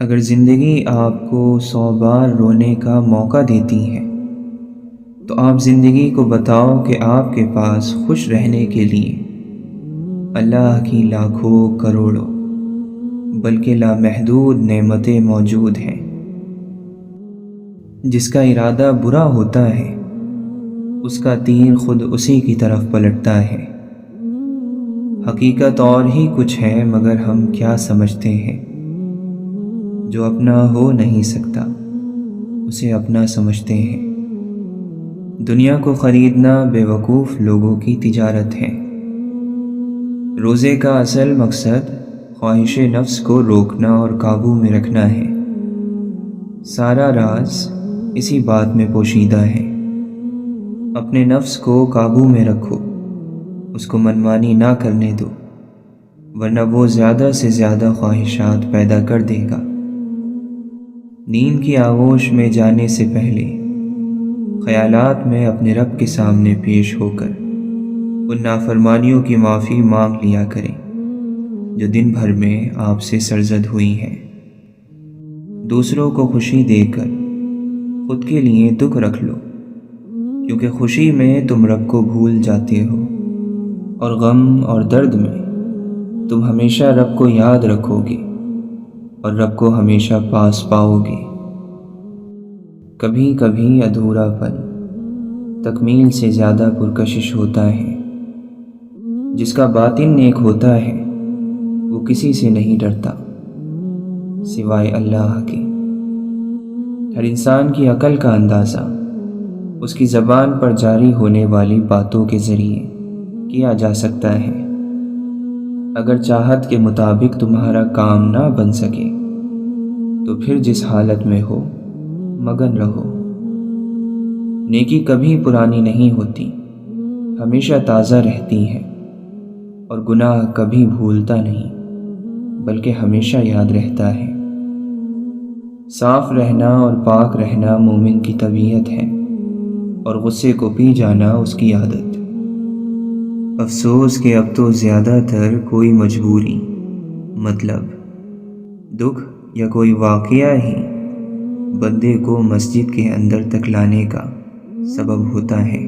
اگر زندگی آپ کو 100 بار رونے کا موقع دیتی ہے تو آپ زندگی کو بتاؤ کہ آپ کے پاس خوش رہنے کے لیے اللہ کی لاکھوں کروڑوں بلکہ لامحدود نعمتیں موجود ہیں۔ جس کا ارادہ برا ہوتا ہے اس کا تیر خود اسی کی طرف پلٹتا ہے۔ حقیقت اور ہی کچھ ہے مگر ہم کیا سمجھتے ہیں۔ جو اپنا ہو نہیں سکتا اسے اپنا سمجھتے ہیں۔ دنیا کو خریدنا بے وقوف لوگوں کی تجارت ہے۔ روزے کا اصل مقصد خواہش نفس کو روکنا اور قابو میں رکھنا ہے۔ سارا راز اسی بات میں پوشیدہ ہے۔ اپنے نفس کو قابو میں رکھو، اس کو منمانی نہ کرنے دو، ورنہ وہ زیادہ سے زیادہ خواہشات پیدا کر دے گا۔ نیند کی آغوش میں جانے سے پہلے خیالات میں اپنے رب کے سامنے پیش ہو کر ان نافرمانیوں کی معافی مانگ لیا کریں جو دن بھر میں آپ سے سرزد ہوئی ہیں۔ دوسروں کو خوشی دے کر خود کے لیے دکھ رکھ لو، کیونکہ خوشی میں تم رب کو بھول جاتے ہو اور غم اور درد میں تم ہمیشہ رب کو یاد رکھو گے اور رب کو ہمیشہ پاس پاؤ گے۔ کبھی کبھی ادھورا پن تکمیل سے زیادہ پرکشش ہوتا ہے۔ جس کا باطن نیک ہوتا ہے وہ کسی سے نہیں ڈرتا سوائے اللہ کے۔ ہر انسان کی عقل کا اندازہ اس کی زبان پر جاری ہونے والی باتوں کے ذریعے کیا جا سکتا ہے۔ اگر چاہت کے مطابق تمہارا کام نہ بن سکے تو پھر جس حالت میں ہو مگن رہو۔ نیکی کبھی پرانی نہیں ہوتی، ہمیشہ تازہ رہتی ہے، اور گناہ کبھی بھولتا نہیں بلکہ ہمیشہ یاد رہتا ہے۔ صاف رہنا اور پاک رہنا مومن کی طبیعت ہے اور غصے کو پی جانا اس کی عادت۔ افسوس کہ اب تو زیادہ تر کوئی مجبوری، مطلب دکھ یا کوئی واقعہ ہی بندے کو مسجد کے اندر تک لانے کا سبب ہوتا ہے۔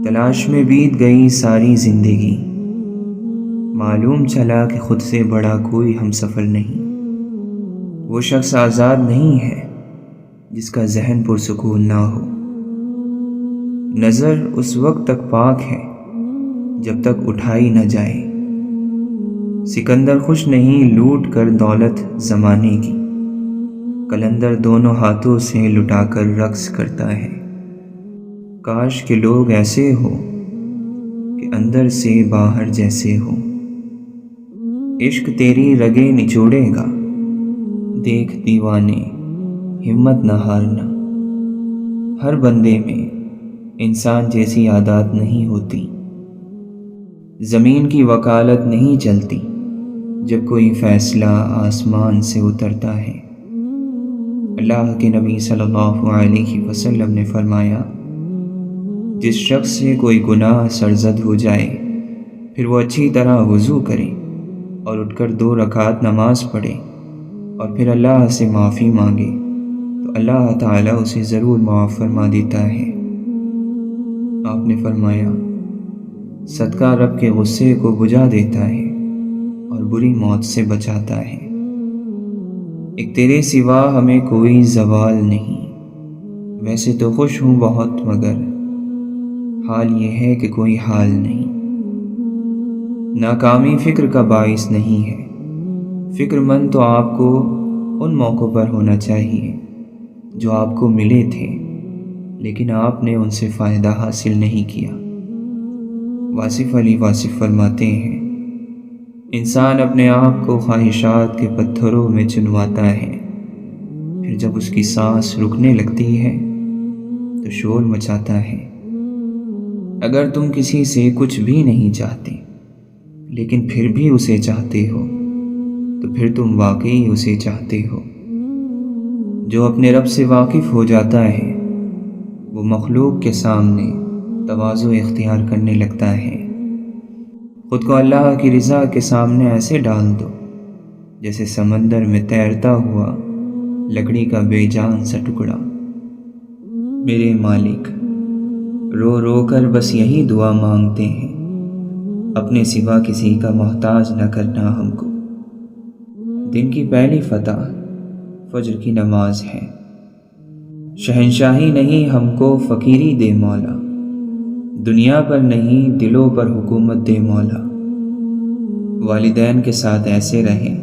تلاش میں بیت گئی ساری زندگی، معلوم چلا کہ خود سے بڑا کوئی ہم سفر نہیں۔ وہ شخص آزاد نہیں ہے جس کا ذہن پرسکون نہ ہو۔ نظر اس وقت تک پاک ہے جب تک اٹھائی نہ جائے۔ سکندر خوش نہیں لوٹ کر دولت زمانے کی، قلندر دونوں ہاتھوں سے لٹا کر رقص کرتا ہے۔ کاش کہ لوگ ایسے ہو کہ اندر سے باہر جیسے ہو۔ عشق تیری رگیں نچوڑے گا، دیکھ دیوانے ہمت نہ ہارنا۔ ہر بندے میں انسان جیسی عادات نہیں ہوتی۔ زمین کی وکالت نہیں چلتی جب کوئی فیصلہ آسمان سے اترتا ہے۔ اللہ کے نبی صلی اللہ علیہ وسلم نے فرمایا، جس شخص سے کوئی گناہ سرزد ہو جائے پھر وہ اچھی طرح وضو کرے اور اٹھ کر 2 رکعت نماز پڑھے اور پھر اللہ سے معافی مانگے تو اللہ تعالیٰ اسے ضرور معاف فرما دیتا ہے۔ آپ نے فرمایا، صدقہ رب کے غصے کو بجھا دیتا ہے اور بری موت سے بچاتا ہے۔ ایک تیرے سوا ہمیں کوئی زوال نہیں، ویسے تو خوش ہوں بہت مگر حال یہ ہے کہ کوئی حال نہیں۔ ناکامی فکر کا باعث نہیں ہے، فکر مند تو آپ کو ان موقعوں پر ہونا چاہیے جو آپ کو ملے تھے لیکن آپ نے ان سے فائدہ حاصل نہیں کیا۔ واصف علی واصف فرماتے ہیں، انسان اپنے آپ کو خواہشات کے پتھروں میں چنواتا ہے، پھر جب اس کی سانس رکنے لگتی ہے تو شور مچاتا ہے۔ اگر تم کسی سے کچھ بھی نہیں چاہتے لیکن پھر بھی اسے چاہتے ہو تو پھر تم واقعی اسے چاہتے ہو۔ جو اپنے رب سے واقف ہو جاتا ہے وہ مخلوق کے سامنے تواضع اختیار کرنے لگتا ہے۔ خود کو اللہ کی رضا کے سامنے ایسے ڈال دو جیسے سمندر میں تیرتا ہوا لکڑی کا بے جان سا ٹکڑا۔ میرے مالک، رو رو کر بس یہی دعا مانگتے ہیں، اپنے سوا کسی کا محتاج نہ کرنا ہم کو۔ دن کی پہلی فتح فجر کی نماز ہے، شہنشاہی نہیں ہم کو فقیری دے مولا، دنیا پر نہیں دلوں پر حکومت دے مولا۔ والدین کے ساتھ ایسے رہیں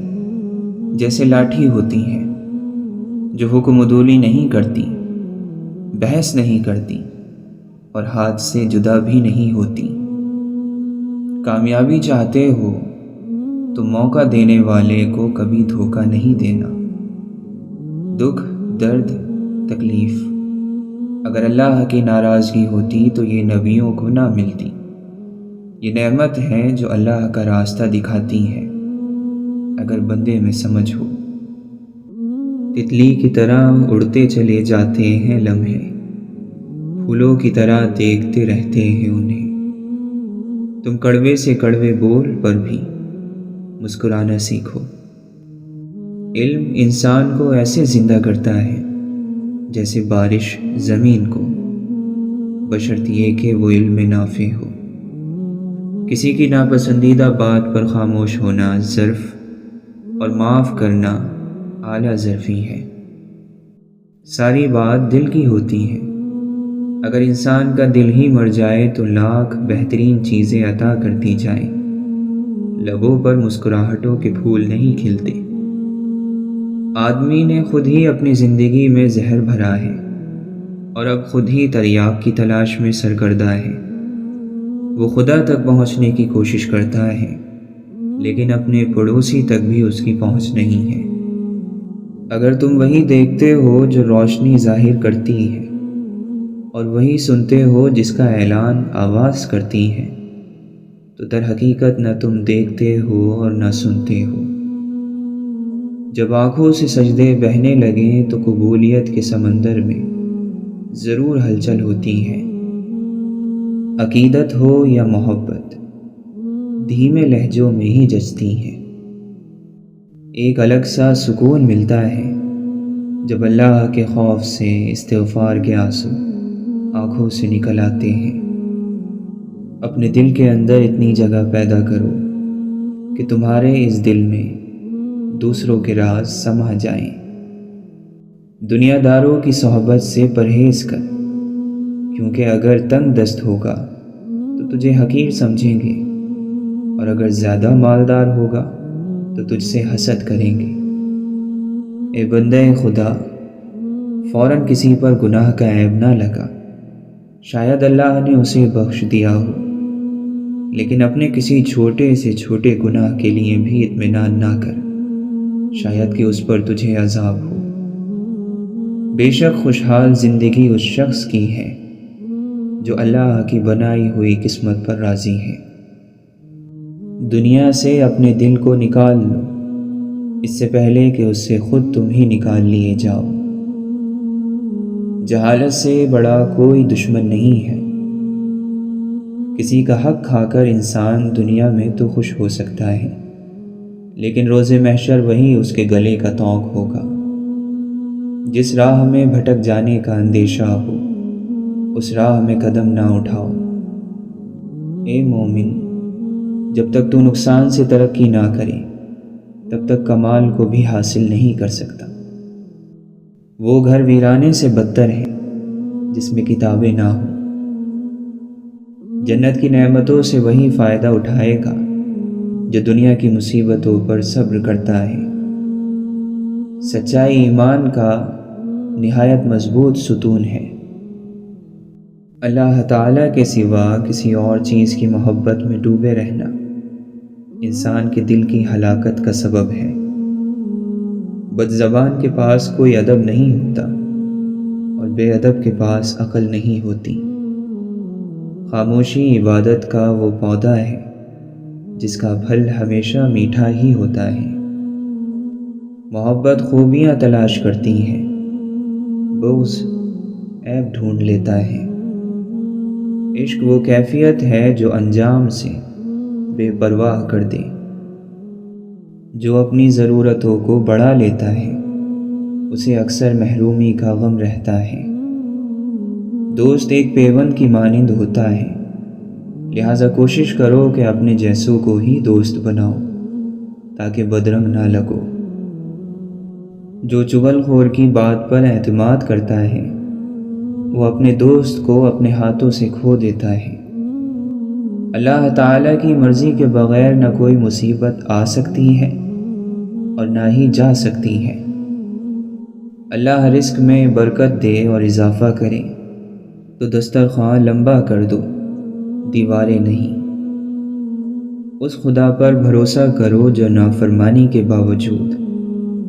جیسے لاٹھی ہوتی ہیں، جو حکم عدولی نہیں کرتی، بحث نہیں کرتی اور ہاتھ سے جدا بھی نہیں ہوتی۔ کامیابی چاہتے ہو تو موقع دینے والے کو کبھی دھوکہ نہیں دینا۔ دکھ، درد، تکلیف اگر اللہ کی ناراضگی ہوتی تو یہ نبیوں کو نہ ملتی۔ یہ نعمت ہے جو اللہ کا راستہ دکھاتی ہے، اگر بندے میں سمجھ ہو۔ تتلی کی طرح اڑتے چلے جاتے ہیں لمحے، پھولوں کی طرح دیکھتے رہتے ہیں انہیں۔ تم کڑوے سے کڑوے بول پر بھی مسکرانا سیکھو۔ علم انسان کو ایسے زندہ کرتا ہے جیسے بارش زمین کو، بشرط یہ کہ وہ علم نافع ہو۔ کسی کی ناپسندیدہ بات پر خاموش ہونا ظرف اور معاف کرنا اعلیٰ ظرفی ہے۔ ساری بات دل کی ہوتی ہے، اگر انسان کا دل ہی مر جائے تو لاکھ بہترین چیزیں عطا کرتی جائیں، لبوں پر مسکراہٹوں کے پھول نہیں کھلتے۔ آدمی نے خود ہی اپنی زندگی میں زہر بھرا ہے اور اب خود ہی تریاق کی تلاش میں سرگردہ ہے۔ وہ خدا تک پہنچنے کی کوشش کرتا ہے، لیکن اپنے پڑوسی تک بھی اس کی پہنچ نہیں ہے۔ اگر تم وہی دیکھتے ہو جو روشنی ظاہر کرتی ہے اور وہی سنتے ہو جس کا اعلان آواز کرتی ہے، تو در حقیقت نہ تم دیکھتے ہو اور نہ سنتے ہو۔ جب آنکھوں سے سجدے بہنے لگیں تو قبولیت کے سمندر میں ضرور ہلچل ہوتی ہے۔ عقیدت ہو یا محبت، دھیمے لہجوں میں ہی جچتی ہیں۔ ایک الگ سا سکون ملتا ہے جب اللہ کے خوف سے استغفار کے آنسو آنکھوں سے نکل آتے ہیں۔ اپنے دل کے اندر اتنی جگہ پیدا کرو کہ تمہارے اس دل میں دوسروں کے راز سما جائیں۔ دنیا داروں کی صحبت سے پرہیز کر، کیونکہ اگر تنگ دست ہوگا تو تجھے حقیر سمجھیں گے، اور اگر زیادہ مالدار ہوگا تو تجھ سے حسد کریں گے۔ اے بندہ خدا، فوراً کسی پر گناہ کا عیب نہ لگا، شاید اللہ نے اسے بخش دیا ہو، لیکن اپنے کسی چھوٹے سے چھوٹے گناہ کے لیے بھی اطمینان نہ کر، شاید کہ اس پر تجھے عذاب ہو۔ بے شک خوشحال زندگی اس شخص کی ہے جو اللہ کی بنائی ہوئی قسمت پر راضی ہے۔ دنیا سے اپنے دل کو نکال لو، اس سے پہلے کہ اس سے خود تم ہی نکال لیے جاؤ۔ جہالت سے بڑا کوئی دشمن نہیں ہے۔ کسی کا حق کھا کر انسان دنیا میں تو خوش ہو سکتا ہے، لیکن روز محشر وہی اس کے گلے کا طوق ہوگا۔ جس راہ میں بھٹک جانے کا اندیشہ ہو، اس راہ میں قدم نہ اٹھاؤ۔ اے مومن، جب تک تو نقصان سے ترقی نہ کرے تب تک کمال کو بھی حاصل نہیں کر سکتا۔ وہ گھر ویرانے سے بدتر ہے جس میں کتابیں نہ ہوں۔ جنت کی نعمتوں سے وہی فائدہ اٹھائے گا جو دنیا کی مصیبتوں پر صبر کرتا ہے۔ سچائی ایمان کا نہایت مضبوط ستون ہے۔ اللہ تعالیٰ کے سوا کسی اور چیز کی محبت میں ڈوبے رہنا انسان کے دل کی ہلاکت کا سبب ہے۔ بد زبان کے پاس کوئی ادب نہیں ہوتا اور بے ادب کے پاس عقل نہیں ہوتی۔ خاموشی عبادت کا وہ پودا ہے جس کا پھل ہمیشہ میٹھا ہی ہوتا ہے۔ محبت خوبیاں تلاش کرتی ہے، بغض عیب ڈھونڈ لیتا ہے۔ عشق وہ کیفیت ہے جو انجام سے بے پرواہ کر دے۔ جو اپنی ضرورتوں کو بڑھا لیتا ہے اسے اکثر محرومی کا غم رہتا ہے۔ دوست ایک پیوند کی مانند ہوتا ہے، لہٰذا کوشش کرو کہ اپنے جیسوں کو ہی دوست بناؤ تاکہ بدرنگ نہ لگو۔ جو چغل خور کی بات پر اعتماد کرتا ہے وہ اپنے دوست کو اپنے ہاتھوں سے کھو دیتا ہے۔ اللہ تعالیٰ کی مرضی کے بغیر نہ کوئی مصیبت آ سکتی ہے اور نہ ہی جا سکتی ہے۔ اللہ رزق میں برکت دے اور اضافہ کرے تو دسترخوان لمبا کر دو، دیواریں نہیں۔ اس خدا پر بھروسہ کرو جو نافرمانی کے باوجود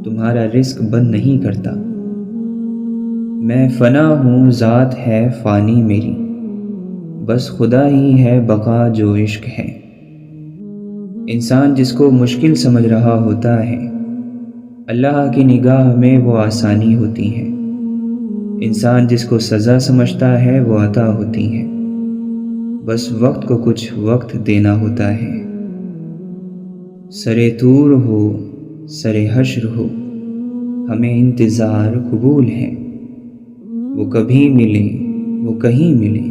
تمہارا رزق بند نہیں کرتا۔ میں فنا ہوں، ذات ہے فانی میری، بس خدا ہی ہے بقا جو عشق ہے۔ انسان جس کو مشکل سمجھ رہا ہوتا ہے اللہ کی نگاہ میں وہ آسانی ہوتی ہے۔ انسان جس کو سزا سمجھتا ہے وہ عطا ہوتی ہے، بس وقت کو کچھ وقت دینا ہوتا ہے۔ سرے طور ہو سرے حشر ہو ہمیں انتظار قبول ہے، وہ کبھی ملے وہ کہیں ملے،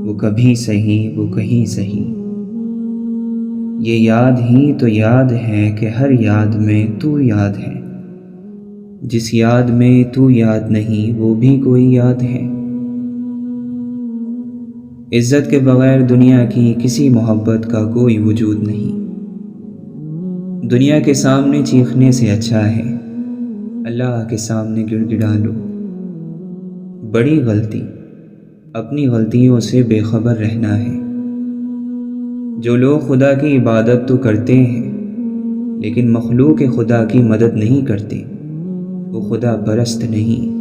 وہ کبھی صحیح وہ کہیں صحیح۔ یہ یاد ہی تو یاد ہے کہ ہر یاد میں تو یاد ہے، جس یاد میں تو یاد نہیں وہ بھی کوئی یاد ہے۔ عزت کے بغیر دنیا کی کسی محبت کا کوئی وجود نہیں۔ دنیا کے سامنے چیخنے سے اچھا ہے اللہ کے سامنے گڑ گڑا لو۔ بڑی غلطی اپنی غلطیوں سے بے خبر رہنا ہے۔ جو لوگ خدا کی عبادت تو کرتے ہیں لیکن مخلوق خدا کی مدد نہیں کرتے وہ خدا پرست نہیں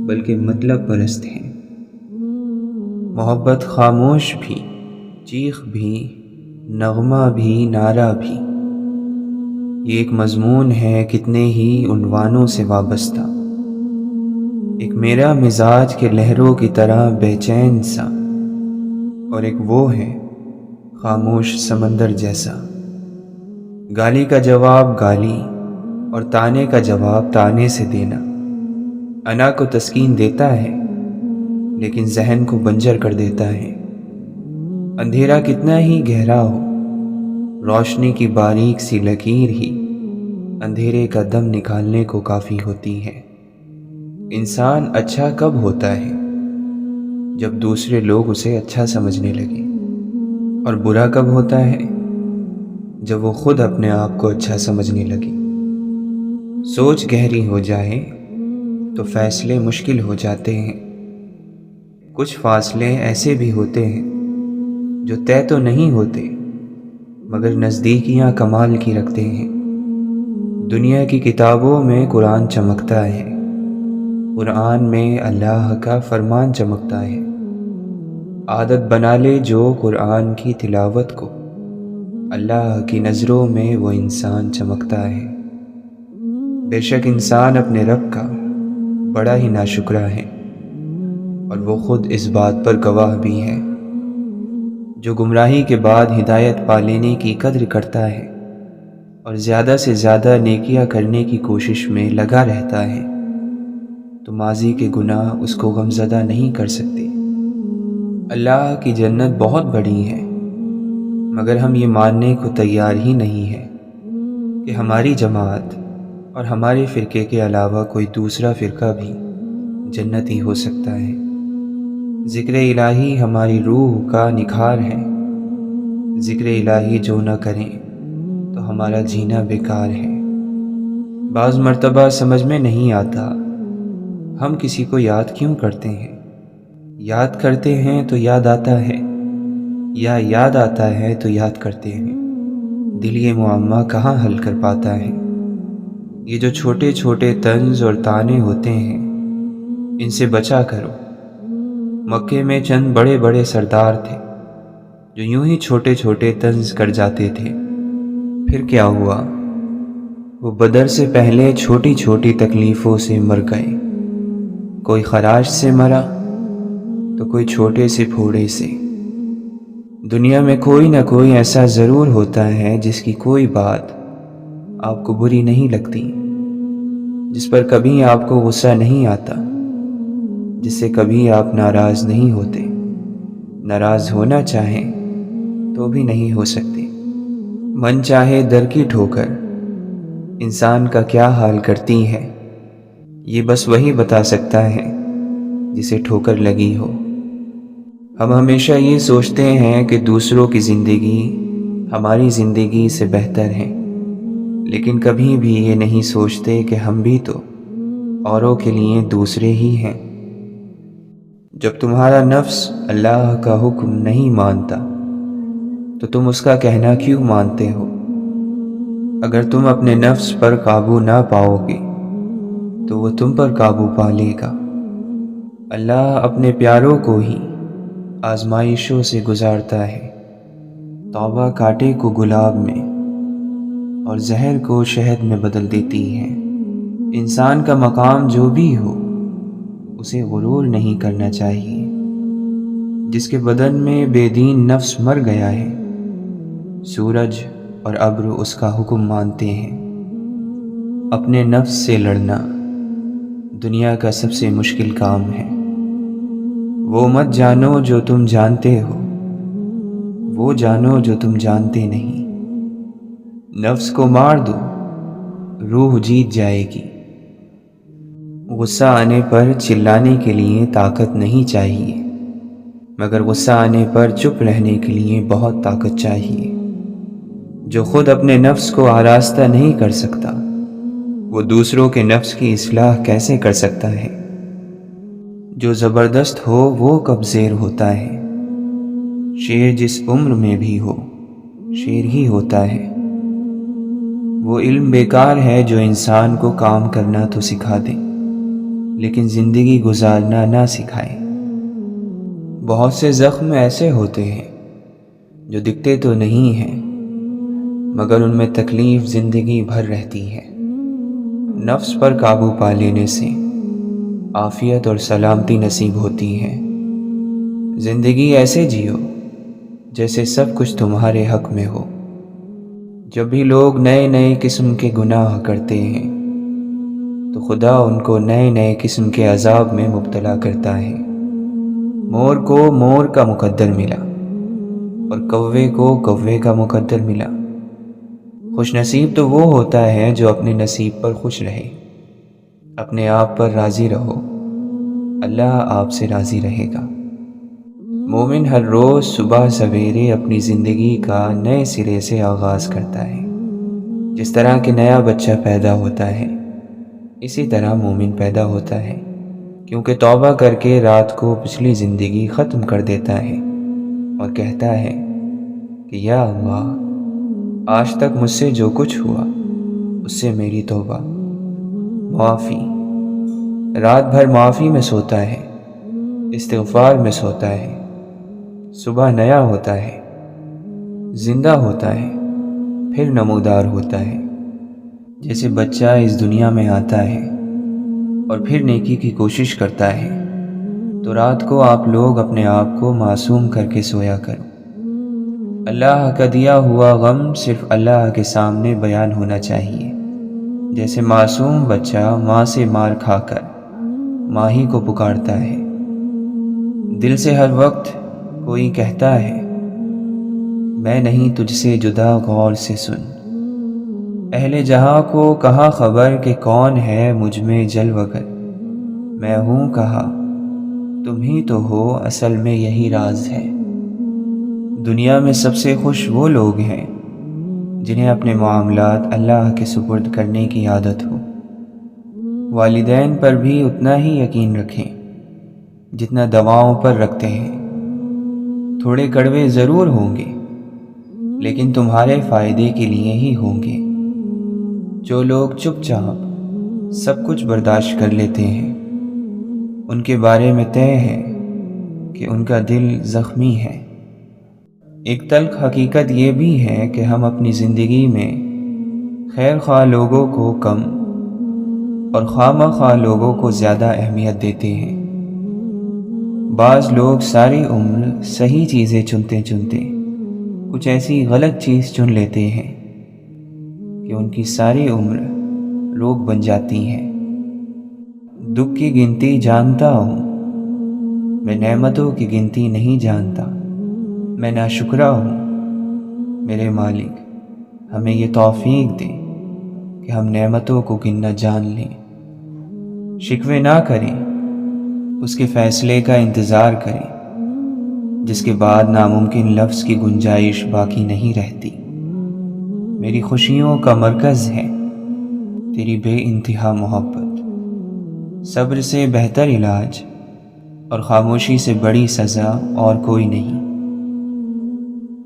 بلکہ مطلب پرست ہیں۔ محبت خاموش بھی، چیخ بھی، نغمہ بھی، نعرہ بھی، یہ ایک مضمون ہے کتنے ہی عنوانوں سے وابستہ۔ ایک میرا مزاج کے لہروں کی طرح بے چین سا، اور ایک وہ ہے خاموش سمندر جیسا۔ گالی کا جواب گالی اور تانے کا جواب تانے سے دینا انا کو تسکین دیتا ہے لیکن ذہن کو بنجر کر دیتا ہے۔ اندھیرا کتنا ہی گہرا ہو، روشنی کی باریک سی لکیر ہی اندھیرے کا دم نکالنے کو کافی ہوتی ہے۔ انسان اچھا کب ہوتا ہے؟ جب دوسرے لوگ اسے اچھا سمجھنے لگے، اور برا کب ہوتا ہے؟ جب وہ خود اپنے آپ کو اچھا سمجھنے لگے۔ سوچ گہری ہو جائے تو فیصلے مشکل ہو جاتے ہیں۔ کچھ فاصلے ایسے بھی ہوتے ہیں جو طے تو نہیں ہوتے مگر نزدیکیاں کمال کی رکھتے ہیں۔ دنیا کی کتابوں میں قرآن چمکتا ہے، قرآن میں اللہ کا فرمان چمکتا ہے۔ عادت بنا لے جو قرآن کی تلاوت کو، اللہ کی نظروں میں وہ انسان چمکتا ہے۔ بے شک انسان اپنے رب کا بڑا ہی ناشکرا ہے، اور وہ خود اس بات پر گواہ بھی ہے۔ جو گمراہی کے بعد ہدایت پا لینے کی قدر کرتا ہے اور زیادہ سے زیادہ نیکیاں کرنے کی کوشش میں لگا رہتا ہے تو ماضی کے گناہ اس کو غمزدہ نہیں کر سکتے۔ اللہ کی جنت بہت بڑی ہے مگر ہم یہ ماننے کو تیار ہی نہیں ہے کہ ہماری جماعت اور ہمارے فرقے کے علاوہ کوئی دوسرا فرقہ بھی جنتی ہو سکتا ہے۔ ذکر الہی ہماری روح کا نکھار ہے، ذکر الہی جو نہ کریں تو ہمارا جینا بیکار ہے۔ بعض مرتبہ سمجھ میں نہیں آتا ہم کسی کو یاد کیوں کرتے ہیں۔ یاد کرتے ہیں تو یاد آتا ہے، یا یاد آتا ہے تو یاد کرتے ہیں۔ دل یہ معمہ کہاں حل کر پاتا ہے۔ یہ جو چھوٹے چھوٹے طنز اور تانے ہوتے ہیں ان سے بچا کرو۔ مکے میں چند بڑے بڑے سردار تھے جو یوں ہی چھوٹے چھوٹے طنز کر جاتے تھے، پھر کیا ہوا؟ وہ بدر سے پہلے چھوٹی چھوٹی تکلیفوں سے مر گئے۔ کوئی خراش سے مرا تو کوئی چھوٹے سے پھوڑے سے۔ دنیا میں کوئی نہ کوئی ایسا ضرور ہوتا ہے جس کی کوئی بات آپ کو بری نہیں لگتی، جس پر کبھی آپ کو غصہ نہیں آتا، جس سے کبھی آپ ناراض نہیں ہوتے، ناراض ہونا چاہیں تو بھی نہیں ہو سکتے۔ من چاہے در کی ٹھوکر انسان کا کیا حال کرتی ہے، یہ بس وہی بتا سکتا ہے جسے ٹھوکر لگی ہو۔ ہم ہمیشہ یہ سوچتے ہیں کہ دوسروں کی زندگی ہماری زندگی سے بہتر ہے، لیکن کبھی بھی یہ نہیں سوچتے کہ ہم بھی تو اوروں کے لیے دوسرے ہی ہیں۔ جب تمہارا نفس اللہ کا حکم نہیں مانتا تو تم اس کا کہنا کیوں مانتے ہو؟ اگر تم اپنے نفس پر قابو نہ پاؤ گے تو وہ تم پر قابو پا لے گا۔ اللہ اپنے پیاروں کو ہی آزمائشوں سے گزارتا ہے۔ توبہ کانٹے کو گلاب میں اور زہر کو شہد میں بدل دیتی ہے۔ انسان کا مقام جو بھی ہو اسے غرور نہیں کرنا چاہیے۔ جس کے بدن میں بے دین نفس مر گیا ہے، سورج اور ابر اس کا حکم مانتے ہیں۔ اپنے نفس سے لڑنا دنیا کا سب سے مشکل کام ہے۔ وہ مت جانو جو تم جانتے ہو، وہ جانو جو تم جانتے نہیں۔ نفس کو مار دو، روح جیت جائے گی۔ غصہ آنے پر چلانے کے لیے طاقت نہیں چاہیے، مگر غصہ آنے پر چپ رہنے کے لیے بہت طاقت چاہیے۔ جو خود اپنے نفس کو آراستہ نہیں کر سکتا، وہ دوسروں کے نفس کی اصلاح کیسے کر سکتا ہے؟ جو زبردست ہو وہ کب زیر ہوتا ہے؟ شیر جس عمر میں بھی ہو شیر ہی ہوتا ہے۔ وہ علم بیکار ہے جو انسان کو کام کرنا تو سکھا دے لیکن زندگی گزارنا نہ سکھائے۔ بہت سے زخم ایسے ہوتے ہیں جو دکھتے تو نہیں ہیں مگر ان میں تکلیف زندگی بھر رہتی ہے۔ نفس پر قابو پا لینے سے عافیت اور سلامتی نصیب ہوتی ہے۔ زندگی ایسے جیو جیسے سب کچھ تمہارے حق میں ہو۔ جب بھی لوگ نئے نئے قسم کے گناہ کرتے ہیں تو خدا ان کو نئے نئے قسم کے عذاب میں مبتلا کرتا ہے۔ مور کو مور کا مقدر ملا اور کوے کو کوے کا مقدر ملا۔ خوش نصیب تو وہ ہوتا ہے جو اپنے نصیب پر خوش رہے۔ اپنے آپ پر راضی رہو، اللہ آپ سے راضی رہے گا۔ مومن ہر روز صبح سویرے اپنی زندگی کا نئے سرے سے آغاز کرتا ہے۔ جس طرح کہ نیا بچہ پیدا ہوتا ہے اسی طرح مومن پیدا ہوتا ہے، کیونکہ توبہ کر کے رات کو پچھلی زندگی ختم کر دیتا ہے اور کہتا ہے کہ یا اللہ، آج تک مجھ سے جو کچھ ہوا اس سے میری توبہ، معافی۔ رات بھر معافی میں سوتا ہے، استغفار میں سوتا ہے، صبح نیا ہوتا ہے، زندہ ہوتا ہے، پھر نمودار ہوتا ہے۔ جیسے بچہ اس دنیا میں آتا ہے اور پھر نیکی کی کوشش کرتا ہے، تو رات کو آپ لوگ اپنے آپ کو معصوم کر کے سویا کرو۔ اللہ کا دیا ہوا غم صرف اللہ کے سامنے بیان ہونا چاہیے۔ جیسے معصوم بچہ ماں سے مار کھا کر ماں ہی کو پکارتا ہے۔ دل سے ہر وقت کوئی کہتا ہے میں نہیں تجھ سے جدا، غور سے سن۔ اہل جہاں کو کہاں خبر کہ کون ہے مجھ میں جلوہ گر، میں ہوں کہاں تم ہی تو ہو، اصل میں یہی راز ہے۔ دنیا میں سب سے خوش وہ لوگ ہیں جنہیں اپنے معاملات اللہ کے سپرد کرنے کی عادت ہو۔ والدین پر بھی اتنا ہی یقین رکھیں جتنا دواؤں پر رکھتے ہیں۔ تھوڑے کڑوے ضرور ہوں گے لیکن تمہارے فائدے کے لیے ہی ہوں گے۔ جو لوگ چپ چاپ سب کچھ برداشت کر لیتے ہیں ان کے بارے میں طے ہے کہ ان کا دل زخمی ہے۔ ایک تلخ حقیقت یہ بھی ہے کہ ہم اپنی زندگی میں خیر خواہ لوگوں کو کم اور خواہ خواہ لوگوں کو زیادہ اہمیت دیتے ہیں۔ بعض لوگ ساری عمر صحیح چیزیں چنتے چنتے کچھ ایسی غلط چیز چن لیتے ہیں کہ ان کی ساری عمر روگ بن جاتی ہے۔ دکھ کی گنتی جانتا ہوں، میں نعمتوں کی گنتی نہیں جانتا۔ میں ناشکرا ہوں، میرے مالک ہمیں یہ توفیق دے کہ ہم نعمتوں کو گننا جان لیں۔ شکوے نہ کریں، اس کے فیصلے کا انتظار کریں، جس کے بعد ناممکن لفظ کی گنجائش باقی نہیں رہتی۔ میری خوشیوں کا مرکز ہے تیری بے انتہا محبت۔ صبر سے بہتر علاج اور خاموشی سے بڑی سزا اور کوئی نہیں۔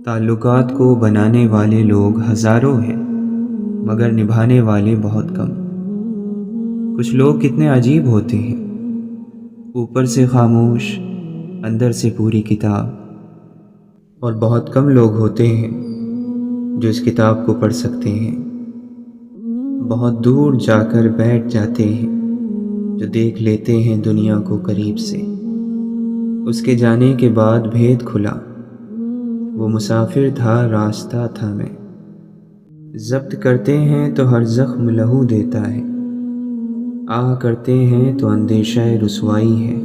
تعلقات کو بنانے والے لوگ ہزاروں ہیں، مگر نبھانے والے بہت کم۔ کچھ لوگ کتنے عجیب ہوتے ہیں، اوپر سے خاموش، اندر سے پوری کتاب، اور بہت کم لوگ ہوتے ہیں جو اس کتاب کو پڑھ سکتے ہیں۔ بہت دور جا کر بیٹھ جاتے ہیں جو دیکھ لیتے ہیں دنیا کو قریب سے۔ اس کے جانے کے بعد بھید کھلا، وہ مسافر تھا، راستہ تھا میں۔ ضبط کرتے ہیں تو ہر زخم لہو دیتا ہے، آہ کرتے ہیں تو اندیشہ رسوائی ہے۔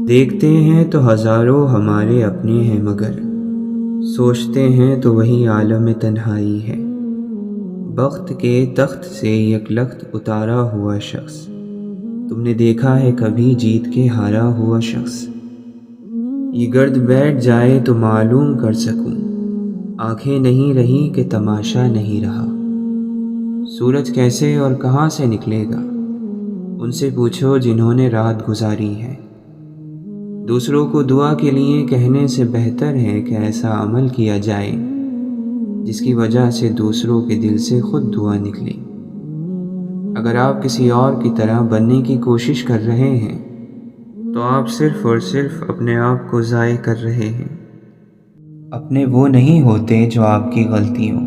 دیکھتے ہیں تو ہزاروں ہمارے اپنے ہیں، مگر سوچتے ہیں تو وہی عالم تنہائی ہے۔ بخت کے تخت سے یک لخت اتارا ہوا شخص، تم نے دیکھا ہے کبھی جیت کے ہارا ہوا شخص؟ یہ گرد بیٹھ جائے تو معلوم کر سکوں، آنکھیں نہیں رہی کہ تماشا نہیں رہا۔ سورج کیسے اور کہاں سے نکلے گا، ان سے پوچھو جنہوں نے رات گزاری ہے۔ دوسروں کو دعا کے لیے کہنے سے بہتر ہے کہ ایسا عمل کیا جائے جس کی وجہ سے دوسروں کے دل سے خود دعا نکلے۔ اگر آپ کسی اور کی طرح بننے کی کوشش کر رہے ہیں تو آپ صرف اور صرف اپنے آپ کو ضائع کر رہے ہیں۔ اپنے وہ نہیں ہوتے جو آپ کی غلطیوں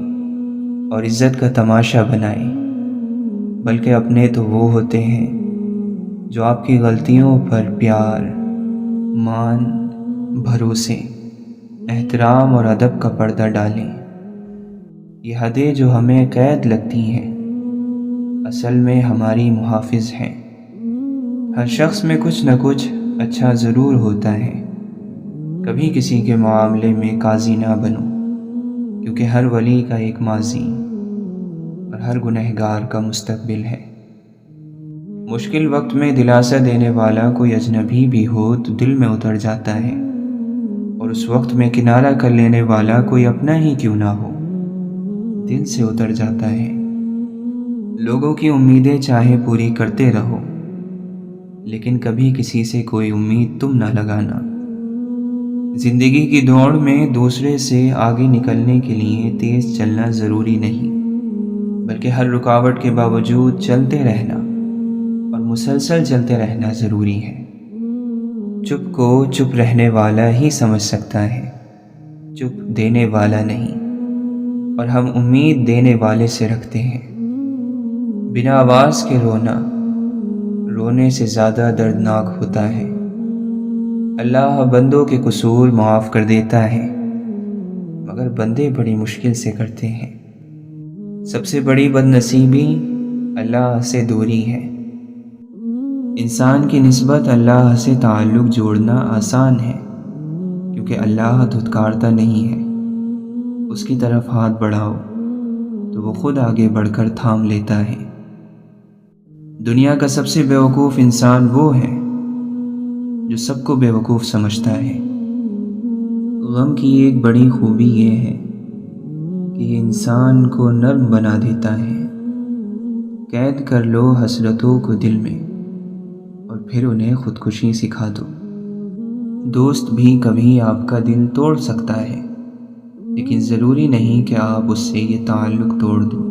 اور عزت کا تماشا بنائیں، بلکہ اپنے تو وہ ہوتے ہیں جو آپ کی غلطیوں پر پیار، مان، بھروسے، احترام اور ادب کا پردہ ڈالیں۔ یہ حدیں جو ہمیں قید لگتی ہیں، اصل میں ہماری محافظ ہیں۔ ہر شخص میں کچھ نہ کچھ اچھا ضرور ہوتا ہے۔ کبھی کسی کے معاملے میں قاضی نہ بنو، کیونکہ ہر ولی کا ایک ماضی اور ہر گنہگار کا مستقبل ہے۔ مشکل وقت میں دلاسا دینے والا کوئی اجنبی بھی ہو تو دل میں اتر جاتا ہے، اور اس وقت میں کنارہ کر لینے والا کوئی اپنا ہی کیوں نہ ہو، دل سے اتر جاتا ہے۔ لوگوں کی امیدیں چاہے پوری کرتے رہو، لیکن کبھی کسی سے کوئی امید تم نہ لگانا۔ زندگی کی دوڑ میں دوسرے سے آگے نکلنے کے لیے تیز چلنا ضروری نہیں، بلکہ ہر رکاوٹ کے باوجود چلتے رہنا اور مسلسل چلتے رہنا ضروری ہے۔ چپ کو چپ رہنے والا ہی سمجھ سکتا ہے، چپ دینے والا نہیں، اور ہم امید دینے والے سے رکھتے ہیں۔ بنا آواز کے رونا رونے سے زیادہ دردناک ہوتا ہے۔ اللہ بندوں کے قصور معاف کر دیتا ہے، مگر بندے بڑی مشکل سے کرتے ہیں۔ سب سے بڑی بد نصیبی اللہ سے دوری ہے۔ انسان کی نسبت اللہ سے تعلق جوڑنا آسان ہے، کیونکہ اللہ دھتکارتا نہیں ہے۔ اس کی طرف ہاتھ بڑھاؤ تو وہ خود آگے بڑھ کر تھام لیتا ہے۔ دنیا کا سب سے بیوقوف انسان وہ ہے جو سب کو بیوقوف سمجھتا ہے۔ غم کی ایک بڑی خوبی یہ ہے کہ یہ انسان کو نرم بنا دیتا ہے۔ قید کر لو حسرتوں کو دل میں اور پھر انہیں خودکشی سکھا دو۔ دوست بھی کبھی آپ کا دل توڑ سکتا ہے، لیکن ضروری نہیں کہ آپ اس سے یہ تعلق توڑ دو۔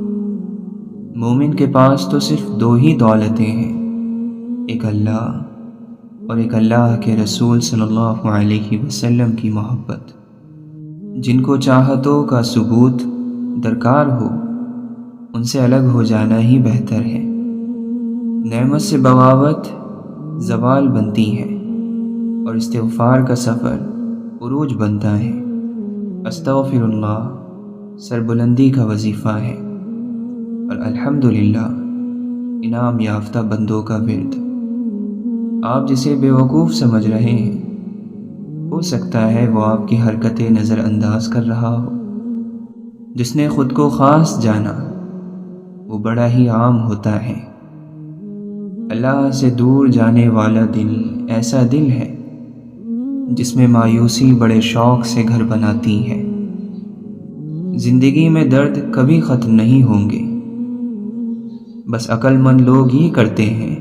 مومن کے پاس تو صرف دو ہی دولتیں ہیں، ایک اللہ اور ایک اللہ کے رسول صلی اللہ علیہ وسلم کی محبت۔ جن کو چاہتوں کا ثبوت درکار ہو، ان سے الگ ہو جانا ہی بہتر ہے۔ نعمت سے بغاوت زوال بنتی ہے، اور استغفار کا سفر عروج بنتا ہے۔ استغفر اللہ سربلندی کا وظیفہ ہے۔ اور الحمدللہ انعام یافتہ بندوں کا ورد۔ آپ جسے بیوقوف سمجھ رہے ہیں ہو سکتا ہے وہ آپ کی حرکتیں نظر انداز کر رہا ہو۔ جس نے خود کو خاص جانا وہ بڑا ہی عام ہوتا ہے۔ اللہ سے دور جانے والا دل ایسا دل ہے جس میں مایوسی بڑے شوق سے گھر بناتی ہے۔ زندگی میں درد کبھی ختم نہیں ہوں گے، بس عقل مند لوگ یہ کرتے ہیں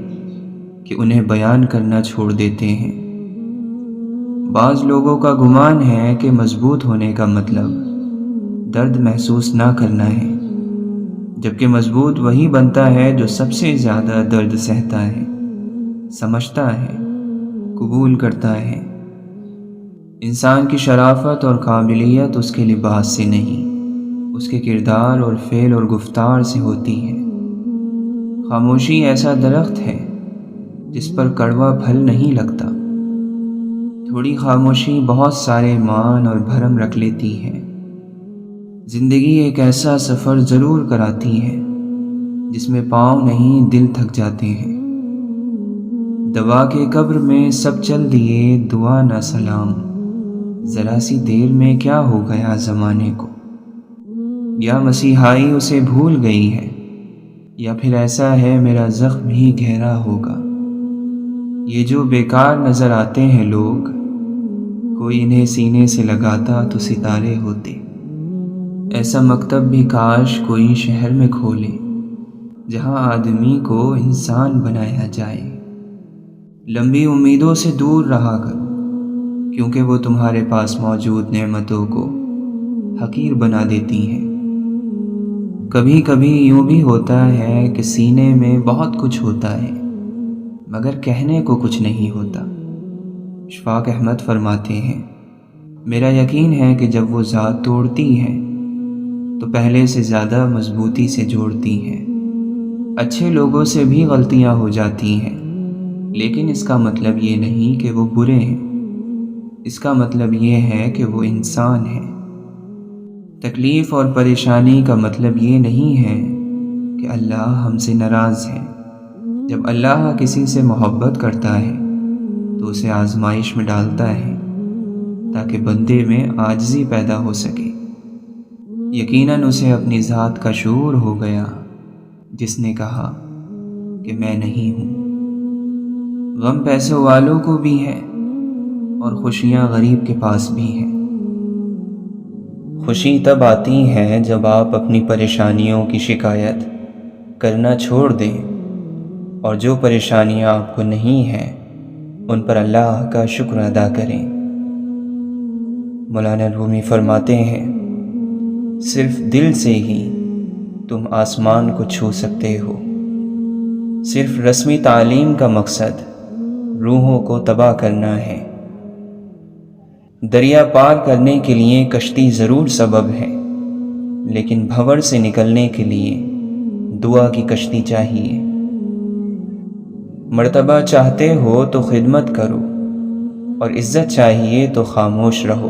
کہ انہیں بیان کرنا چھوڑ دیتے ہیں۔ بعض لوگوں کا گمان ہے کہ مضبوط ہونے کا مطلب درد محسوس نہ کرنا ہے، جبکہ مضبوط وہی بنتا ہے جو سب سے زیادہ درد سہتا ہے، سمجھتا ہے، قبول کرتا ہے۔ انسان کی شرافت اور قابلیت اس کے لباس سے نہیں، اس کے کردار اور فعل اور گفتار سے ہوتی ہے۔ خاموشی ایسا درخت ہے جس پر کڑوا پھل نہیں لگتا۔ تھوڑی خاموشی بہت سارے مان اور بھرم رکھ لیتی ہے۔ زندگی ایک ایسا سفر ضرور کراتی ہے جس میں پاؤں نہیں دل تھک جاتے ہیں۔ دوا کے قبر میں سب چل دیے دعا نہ سلام، ذرا سی دیر میں کیا ہو گیا زمانے کو۔ یا مسیحائی اسے بھول گئی ہے، یا پھر ایسا ہے میرا زخم ہی گہرا ہوگا۔ یہ جو بیکار نظر آتے ہیں لوگ، کوئی انہیں سینے سے لگاتا تو ستارے ہوتے۔ ایسا مکتب بھی کاش کوئی شہر میں کھولے جہاں آدمی کو انسان بنایا جائے۔ لمبی امیدوں سے دور رہا کرو، کیونکہ وہ تمہارے پاس موجود نعمتوں کو حقیر بنا دیتی ہیں۔ کبھی کبھی یوں بھی ہوتا ہے کہ سینے میں بہت کچھ ہوتا ہے مگر کہنے کو کچھ نہیں ہوتا۔ اشفاق احمد فرماتے ہیں، میرا یقین ہے کہ جب وہ ذات توڑتی ہے تو پہلے سے زیادہ مضبوطی سے جوڑتی ہے۔ اچھے لوگوں سے بھی غلطیاں ہو جاتی ہیں، لیکن اس کا مطلب یہ نہیں کہ وہ برے ہیں، اس کا مطلب یہ ہے کہ وہ انسان ہیں۔ تکلیف اور پریشانی کا مطلب یہ نہیں ہے کہ اللہ ہم سے ناراض ہے۔ جب اللہ کسی سے محبت کرتا ہے تو اسے آزمائش میں ڈالتا ہے تاکہ بندے میں عاجزی پیدا ہو سکے۔ یقیناً اسے اپنی ذات کا شعور ہو گیا جس نے کہا کہ میں نہیں ہوں۔ غم پیسوں والوں کو بھی ہے اور خوشیاں غریب کے پاس بھی ہیں۔ خوشی تب آتی ہے جب آپ اپنی پریشانیوں کی شکایت کرنا چھوڑ دیں اور جو پریشانیاں آپ کو نہیں ہیں ان پر اللہ کا شکر ادا کریں۔ مولانا رومی فرماتے ہیں، صرف دل سے ہی تم آسمان کو چھو سکتے ہو۔ صرف رسمی تعلیم کا مقصد روحوں کو تباہ کرنا ہے۔ دریا پار کرنے کے لیے کشتی ضرور سبب ہے، لیکن بھنور سے نکلنے کے لیے دعا کی کشتی چاہیے۔ مرتبہ چاہتے ہو تو خدمت کرو اور عزت چاہیے تو خاموش رہو۔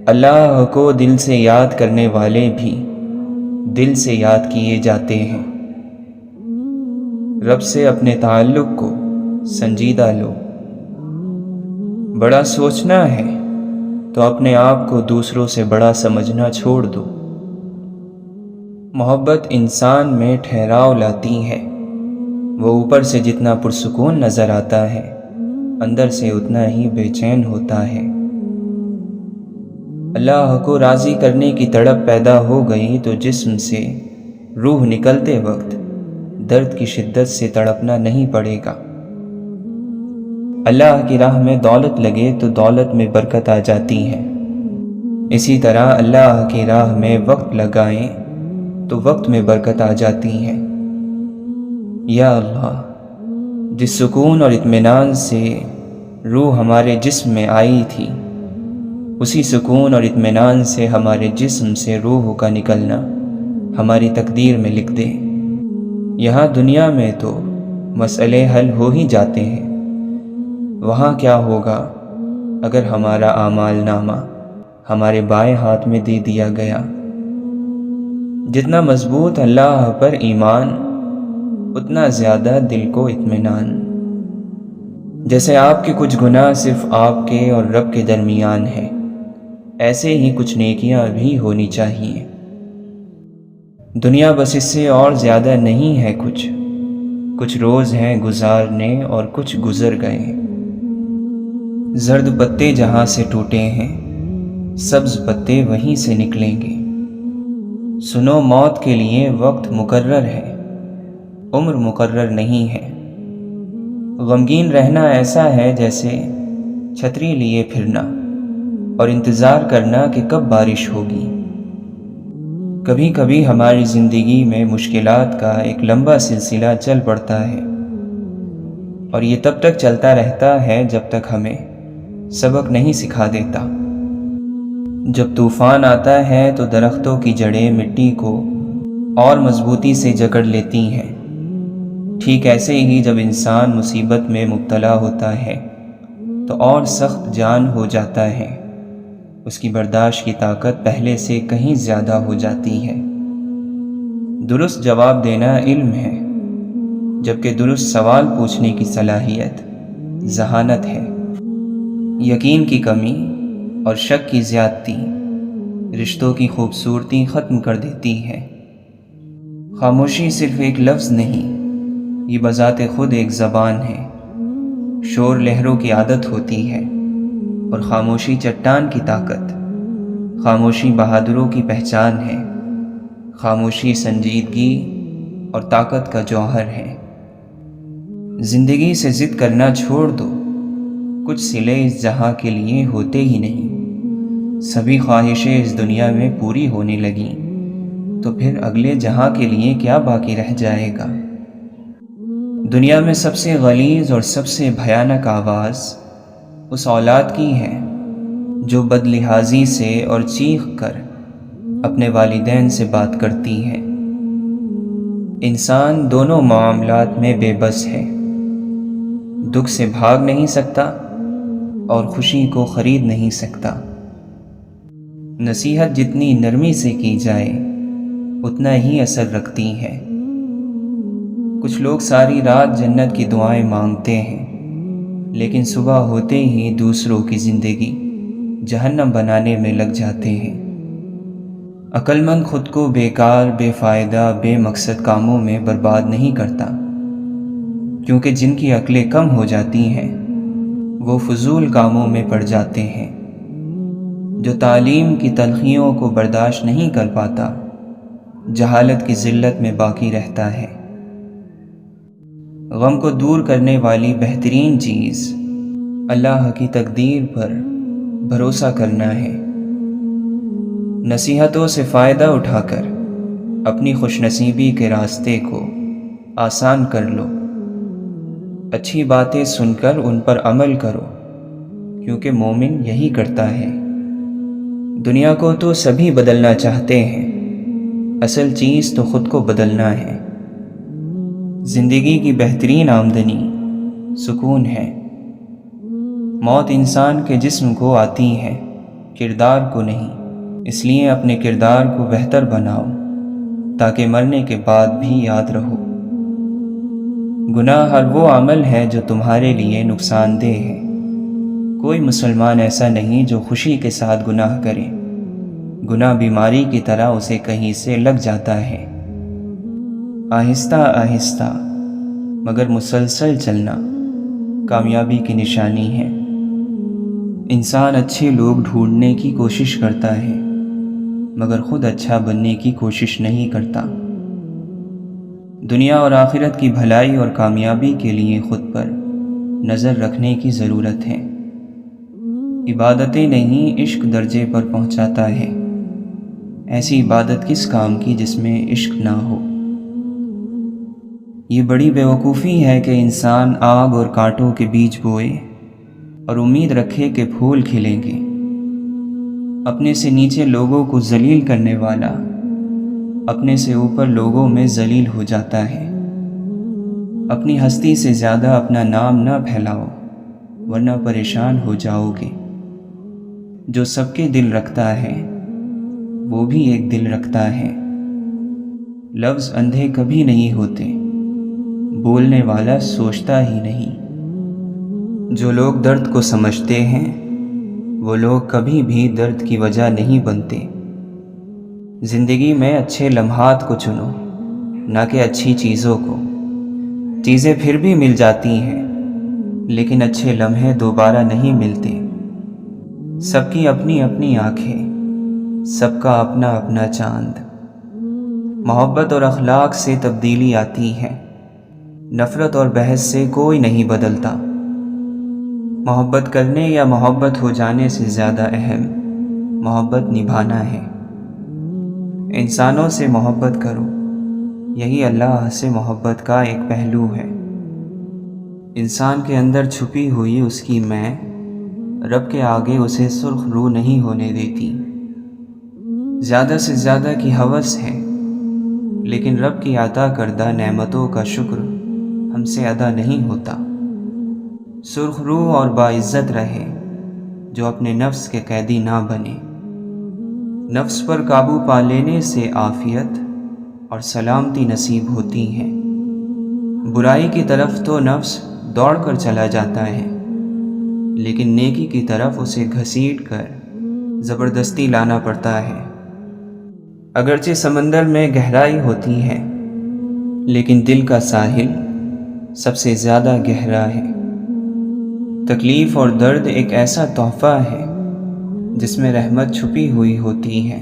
اللہ کو دل سے یاد کرنے والے بھی دل سے یاد کیے جاتے ہیں۔ رب سے اپنے تعلق کو سنجیدہ لو۔ بڑا سوچنا ہے تو اپنے آپ کو دوسروں سے بڑا سمجھنا چھوڑ دو۔ محبت انسان میں ٹھہراؤ لاتی ہے۔ وہ اوپر سے جتنا پرسکون نظر آتا ہے اندر سے اتنا ہی بے چین ہوتا ہے۔ اللہ کو راضی کرنے کی تڑپ پیدا ہو گئی تو جسم سے روح نکلتے وقت درد کی شدت سے تڑپنا نہیں پڑے گا۔ اللہ کی راہ میں دولت لگے تو دولت میں برکت آ جاتی ہے۔ اسی طرح اللہ کی راہ میں وقت لگائیں تو وقت میں برکت آ جاتی ہے۔ یا اللہ، جس سکون اور اطمینان سے روح ہمارے جسم میں آئی تھی، اسی سکون اور اطمینان سے ہمارے جسم سے روح کا نکلنا ہماری تقدیر میں لکھ دے۔ یہاں دنیا میں تو مسئلے حل ہو ہی جاتے ہیں، وہاں کیا ہوگا اگر ہمارا اعمال نامہ ہمارے بائیں ہاتھ میں دے دیا گیا؟ جتنا مضبوط اللہ پر ایمان، اتنا زیادہ دل کو اطمینان۔ جیسے آپ کے کچھ گناہ صرف آپ کے اور رب کے درمیان ہیں، ایسے ہی کچھ نیکیاں بھی ہونی چاہیے۔ دنیا بس اس سے اور زیادہ نہیں ہے کچھ روز ہیں گزارنے اور کچھ گزر گئے۔ زرد پتے جہاں سے ٹوٹے ہیں، سبز پتے وہیں سے نکلیں گے۔ سنو موت کے لیے وقت مقرر ہے، عمر مقرر نہیں ہے۔ غمگین رہنا ایسا ہے جیسے چھتری لیے پھرنا اور انتظار کرنا کہ کب بارش ہوگی۔ کبھی کبھی ہماری زندگی میں مشکلات کا ایک لمبا سلسلہ چل پڑتا ہے، اور یہ تب تک چلتا رہتا ہے جب تک ہمیں سبق نہیں سکھا دیتا۔ جب طوفان آتا ہے تو درختوں کی جڑیں مٹی کو اور مضبوطی سے جکڑ لیتی ہیں۔ ٹھیک ایسے ہی جب انسان مصیبت میں مبتلا ہوتا ہے تو اور سخت جان ہو جاتا ہے، اس کی برداشت کی طاقت پہلے سے کہیں زیادہ ہو جاتی ہے۔ درست جواب دینا علم ہے، جبکہ درست سوال پوچھنے کی صلاحیت ذہانت ہے۔ یقین کی کمی اور شک کی زیادتی رشتوں کی خوبصورتی ختم کر دیتی ہے۔ خاموشی صرف ایک لفظ نہیں، یہ بذات خود ایک زبان ہے۔ شور لہروں کی عادت ہوتی ہے اور خاموشی چٹان کی طاقت۔ خاموشی بہادروں کی پہچان ہے، خاموشی سنجیدگی اور طاقت کا جوہر ہے۔ زندگی سے ضد کرنا چھوڑ دو، کچھ صلے اس جہاں کے لیے ہوتے ہی نہیں۔ سبھی خواہشیں اس دنیا میں پوری ہونے لگیں تو پھر اگلے جہاں کے لیے کیا باقی رہ جائے گا؟ دنیا میں سب سے غلیظ اور سب سے بھیانک آواز اس اولاد کی ہے جو بد لحاظی سے اور چیخ کر اپنے والدین سے بات کرتی ہے۔ انسان دونوں معاملات میں بے بس ہے، دکھ سے بھاگ نہیں سکتا اور خوشی کو خرید نہیں سکتا۔ نصیحت جتنی نرمی سے کی جائے اتنا ہی اثر رکھتی ہے۔ کچھ لوگ ساری رات جنت کی دعائیں مانگتے ہیں، لیکن صبح ہوتے ہی دوسروں کی زندگی جہنم بنانے میں لگ جاتے ہیں۔ عقل مند خود کو بیکار، بے فائدہ، بے مقصد کاموں میں برباد نہیں کرتا، کیونکہ جن کی عقلیں کم ہو جاتی ہیں وہ فضول کاموں میں پڑ جاتے ہیں۔ جو تعلیم کی تلخیوں کو برداشت نہیں کر پاتا، جہالت کی ذلت میں باقی رہتا ہے۔ غم کو دور کرنے والی بہترین چیز اللہ کی تقدیر پر بھروسہ کرنا ہے۔ نصیحتوں سے فائدہ اٹھا کر اپنی خوش نصیبی کے راستے کو آسان کر لو۔ اچھی باتیں سن کر ان پر عمل کرو، کیونکہ مومن یہی کرتا ہے۔ دنیا کو تو سبھی بدلنا چاہتے ہیں، اصل چیز تو خود کو بدلنا ہے۔ زندگی کی بہترین آمدنی سکون ہے۔ موت انسان کے جسم کو آتی ہے، کردار کو نہیں۔ اس لیے اپنے کردار کو بہتر بناؤ تاکہ مرنے کے بعد بھی یاد رہو۔ گناہ ہر وہ عمل ہے جو تمہارے لیے نقصان دہ ہے۔ کوئی مسلمان ایسا نہیں جو خوشی کے ساتھ گناہ کرے۔ گناہ بیماری کی طرح اسے کہیں سے لگ جاتا ہے۔ آہستہ آہستہ مگر مسلسل چلنا کامیابی کی نشانی ہے۔ انسان اچھے لوگ ڈھونڈنے کی کوشش کرتا ہے، مگر خود اچھا بننے کی کوشش نہیں کرتا۔ دنیا اور آخرت کی بھلائی اور کامیابی کے لیے خود پر نظر رکھنے کی ضرورت ہے۔ عبادتیں نہیں، عشق درجے پر پہنچاتا ہے۔ ایسی عبادت کس کام کی جس میں عشق نہ ہو؟ یہ بڑی بیوقوفی ہے کہ انسان آگ اور کانٹوں کے بیج بوئے اور امید رکھے کہ پھول کھلیں گے۔ اپنے سے نیچے لوگوں کو ذلیل کرنے والا اپنے سے اوپر لوگوں میں ذلیل ہو جاتا ہے۔ اپنی ہستی سے زیادہ اپنا نام نہ پھیلاؤ، ورنہ پریشان ہو جاؤ گے۔ جو سب کے دل رکھتا ہے وہ بھی ایک دل رکھتا ہے۔ لفظ اندھے کبھی نہیں ہوتے، بولنے والا سوچتا ہی نہیں۔ جو لوگ درد کو سمجھتے ہیں وہ لوگ کبھی بھی درد کی وجہ نہیں بنتے۔ زندگی میں اچھے لمحات کو چنو، نہ کہ اچھی چیزوں کو۔ چیزیں پھر بھی مل جاتی ہیں، لیکن اچھے لمحے دوبارہ نہیں ملتے۔ سب کی اپنی اپنی آنکھیں، سب کا اپنا اپنا چاند۔ محبت اور اخلاق سے تبدیلی آتی ہے، نفرت اور بحث سے کوئی نہیں بدلتا۔ محبت کرنے یا محبت ہو جانے سے زیادہ اہم محبت نبھانا ہے۔ انسانوں سے محبت کرو، یہی اللہ سے محبت کا ایک پہلو ہے۔ انسان کے اندر چھپی ہوئی اس کی میں رب کے آگے اسے سرخ رو نہیں ہونے دیتی۔ زیادہ سے زیادہ کی ہوس ہے، لیکن رب کی عطا کردہ نعمتوں کا شکر ہم سے ادا نہیں ہوتا۔ سرخ رو اور باعزت رہے جو اپنے نفس کے قیدی نہ بنے۔ نفس پر قابو پا لینے سے عافیت اور سلامتی نصیب ہوتی ہے۔ برائی کی طرف تو نفس دوڑ کر چلا جاتا ہے، لیکن نیکی کی طرف اسے گھسیٹ کر زبردستی لانا پڑتا ہے۔ اگرچہ سمندر میں گہرائی ہوتی ہے، لیکن دل کا ساحل سب سے زیادہ گہرا ہے۔ تکلیف اور درد ایک ایسا تحفہ ہے جس میں رحمت چھپی ہوئی ہوتی ہے۔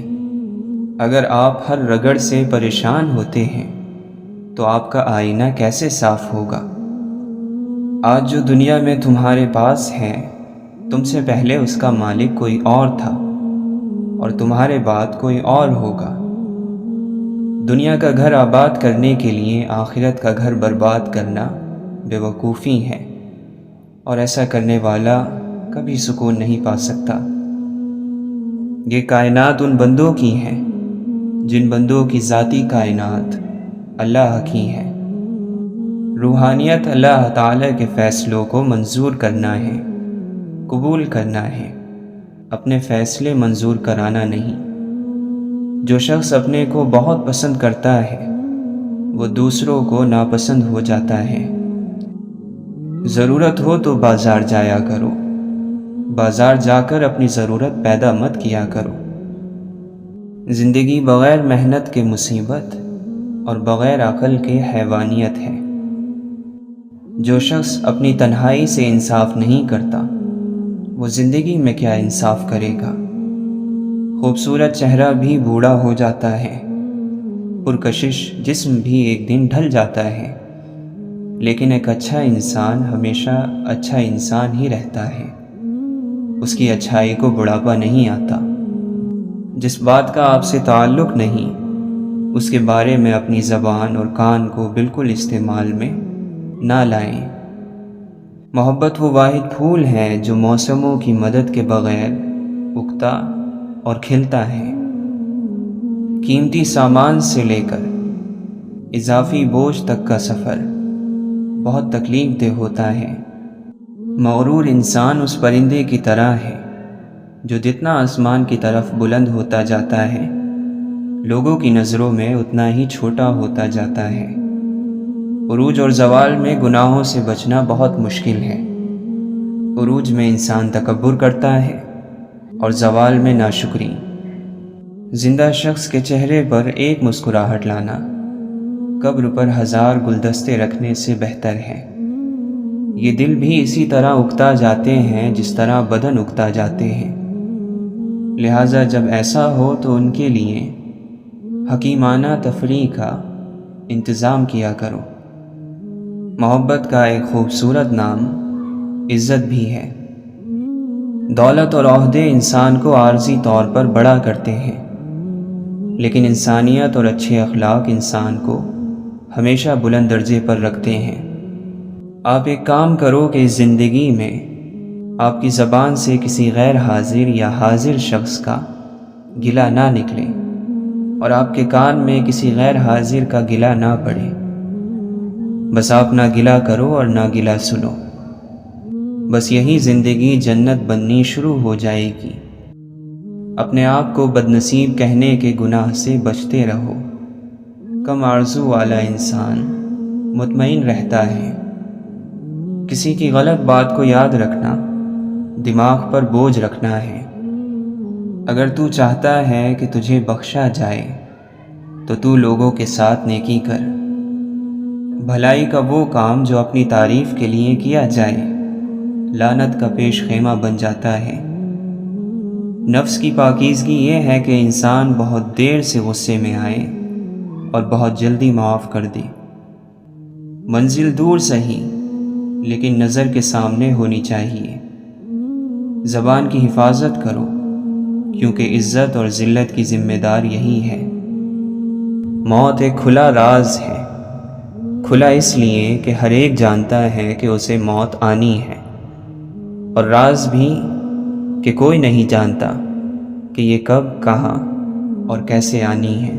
اگر آپ ہر رگڑ سے پریشان ہوتے ہیں تو آپ کا آئینہ کیسے صاف ہوگا؟ آج جو دنیا میں تمہارے پاس ہے، تم سے پہلے اس کا مالک کوئی اور تھا، اور تمہارے بعد کوئی اور ہوگا۔ دنیا کا گھر آباد کرنے کے لیے آخرت کا گھر برباد کرنا بے وقوفی ہے، اور ایسا کرنے والا کبھی سکون نہیں پا سکتا۔ یہ کائنات ان بندوں کی ہیں جن بندوں کی ذاتی کائنات اللہ کی ہے۔ روحانیت اللہ تعالیٰ کے فیصلوں کو منظور کرنا ہے، قبول کرنا ہے، اپنے فیصلے منظور کرانا نہیں۔ جو شخص اپنے کو بہت پسند کرتا ہے وہ دوسروں کو ناپسند ہو جاتا ہے۔ ضرورت ہو تو بازار جایا کرو، بازار جا کر اپنی ضرورت پیدا مت کیا کرو۔ زندگی بغیر محنت کے مصیبت اور بغیر عقل کے حیوانیت ہے۔ جو شخص اپنی تنہائی سے انصاف نہیں کرتا وہ زندگی میں کیا انصاف کرے گا؟ خوبصورت چہرہ بھی بوڑھا ہو جاتا ہے، پرکشش جسم بھی ایک دن ڈھل جاتا ہے، لیکن ایک اچھا انسان ہمیشہ اچھا انسان ہی رہتا ہے۔ اس کی اچھائی کو بڑھاپا نہیں آتا۔ جس بات کا آپ سے تعلق نہیں، اس کے بارے میں اپنی زبان اور کان کو بالکل استعمال میں نہ لائیں۔ محبت وہ واحد پھول ہے جو موسموں کی مدد کے بغیر اگتا اور کھلتا ہے۔ قیمتی سامان سے لے کر اضافی بوجھ تک کا سفر بہت تکلیف دہ ہوتا ہے۔ مغرور انسان اس پرندے کی طرح ہے جو جتنا آسمان کی طرف بلند ہوتا جاتا ہے، لوگوں کی نظروں میں اتنا ہی چھوٹا ہوتا جاتا ہے۔ عروج اور زوال میں گناہوں سے بچنا بہت مشکل ہے۔ عروج میں انسان تکبر کرتا ہے اور زوال میں ناشکری۔ زندہ شخص کے چہرے پر ایک مسکراہٹ لانا قبر پر 1000 گلدستے رکھنے سے بہتر ہے۔ یہ دل بھی اسی طرح اگتا جاتے ہیں جس طرح بدن اگتا جاتے ہیں، لہٰذا جب ایسا ہو تو ان کے لیے حکیمانہ تفریح کا انتظام کیا کرو۔ محبت کا ایک خوبصورت نام عزت بھی ہے۔ دولت اور عہدے انسان کو عارضی طور پر بڑا کرتے ہیں، لیکن انسانیت اور اچھے اخلاق انسان کو ہمیشہ بلند درجے پر رکھتے ہیں۔ آپ ایک کام کرو کہ اس زندگی میں آپ کی زبان سے کسی غیر حاضر یا حاضر شخص کا گلہ نہ نکلے، اور آپ کے کان میں کسی غیر حاضر کا گلہ نہ پڑے۔ بس آپ نہ گلہ کرو اور نہ گلہ سنو، بس یہی زندگی جنت بننی شروع ہو جائے گی۔ اپنے آپ کو بدنصیب کہنے کے گناہ سے بچتے رہو۔ کم آرزو والا انسان مطمئن رہتا ہے۔ کسی کی غلط بات کو یاد رکھنا دماغ پر بوجھ رکھنا ہے۔ اگر تو چاہتا ہے کہ تجھے بخشا جائے تو تو لوگوں کے ساتھ نیکی کر۔ بھلائی کا وہ کام جو اپنی تعریف کے لیے کیا جائے لعنت کا پیش خیمہ بن جاتا ہے۔ نفس کی پاکیزگی یہ ہے کہ انسان بہت دیر سے غصے میں آئے اور بہت جلدی معاف کر دے۔ منزل دور سہی لیکن نظر کے سامنے ہونی چاہیے۔ زبان کی حفاظت کرو کیونکہ عزت اور ذلت کی ذمہ دار یہی ہے۔ موت ایک کھلا راز ہے، کھلا اس لیے کہ ہر ایک جانتا ہے کہ اسے موت آنی ہے، اور راز بھی کہ کوئی نہیں جانتا کہ یہ کب، کہاں اور کیسے آنی ہے۔